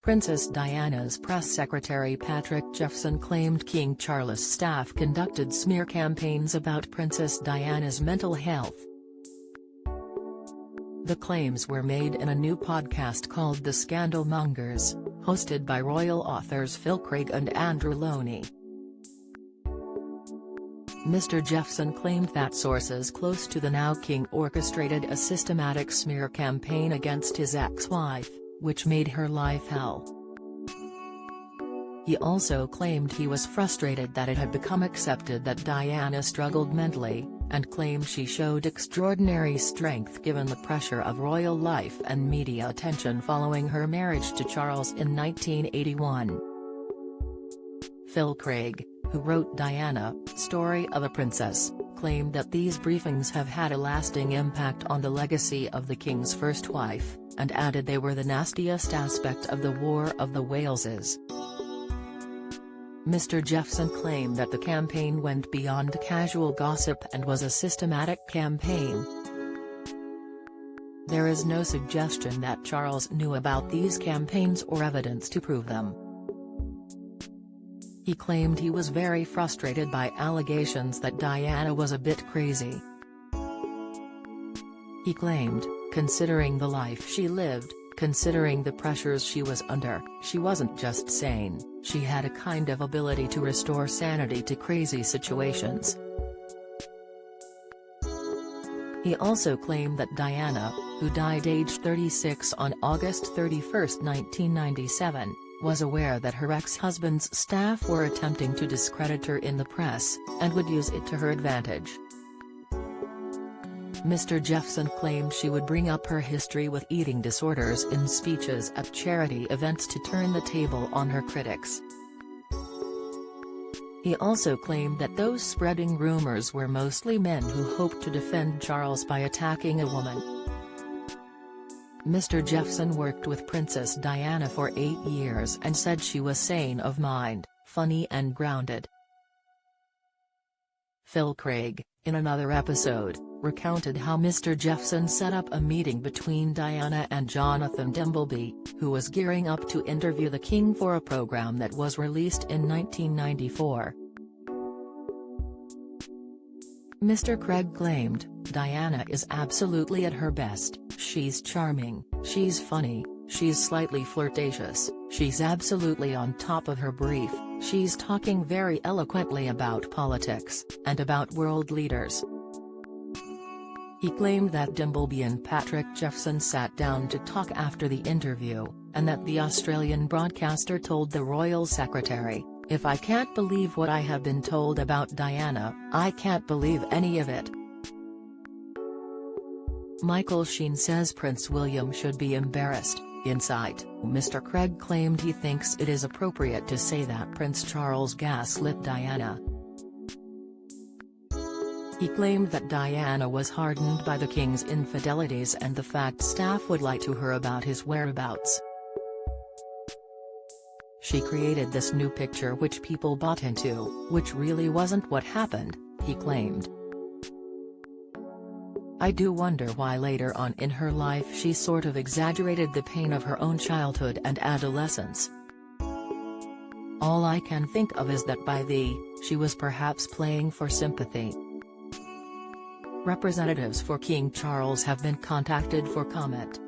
Princess Diana's press secretary Patrick Jeffson claimed King Charles' staff conducted smear campaigns about Princess Diana's mental health. The claims were made in a new podcast called The Scandalmongers, hosted by royal authors Phil Craig and Andrew Loney. Mr. Jeffson claimed that sources close to the now king orchestrated a systematic smear campaign against his ex-wife, which made her life hell. He also claimed he was frustrated that it had become accepted that Diana struggled mentally, and claimed she showed extraordinary strength given the pressure of royal life and media attention following her marriage to Charles in 1981. Phil Craig, who wrote Diana, Story of a Princess, claimed that these briefings have had a lasting impact on the legacy of the king's first wife, and added they were the nastiest aspect of the War of the Waleses. Mr. Jeffson claimed that the campaign went beyond casual gossip and was a systematic campaign. There is no suggestion that Charles knew about these campaigns or evidence to prove them. He claimed he was very frustrated by allegations that Diana was a bit crazy. He claimed, considering the life she lived, considering the pressures she was under, she wasn't just sane, she had a kind of ability to restore sanity to crazy situations. He also claimed that Diana, who died aged 36 on August 31, 1997, was aware that her ex-husband's staff were attempting to discredit her in the press, and would use it to her advantage. Mr. Jeffson claimed she would bring up her history with eating disorders in speeches at charity events to turn the table on her critics. He also claimed that those spreading rumors were mostly men who hoped to defend Charles by attacking a woman. Mr. Jeffson worked with Princess Diana for 8 years and said she was sane of mind, funny and grounded. Phil Craig, in another episode, recounted how Mr. Jeffson set up a meeting between Diana and Jonathan Dimbleby, who was gearing up to interview the king for a program that was released in 1994. Mr. Craig claimed, Diana is absolutely at her best, she's charming, she's funny, she's slightly flirtatious, she's absolutely on top of her brief, she's talking very eloquently about politics, and about world leaders. He claimed that Dimbleby and Patrick Jeffson sat down to talk after the interview, and that the Australian broadcaster told the royal secretary, "If I can't believe what I have been told about Diana, I can't believe any of it." Michael Sheen says Prince William should be embarrassed. Insight, Mr. Craig claimed he thinks it is appropriate to say that Prince Charles gaslit Diana. He claimed that Diana was hardened by the king's infidelities and the fact staff would lie to her about his whereabouts. She created this new picture which people bought into, which really wasn't what happened, he claimed. I do wonder why later on in her life she sort of exaggerated the pain of her own childhood and adolescence. All I can think of is that she was perhaps playing for sympathy. Representatives for King Charles have been contacted for comment.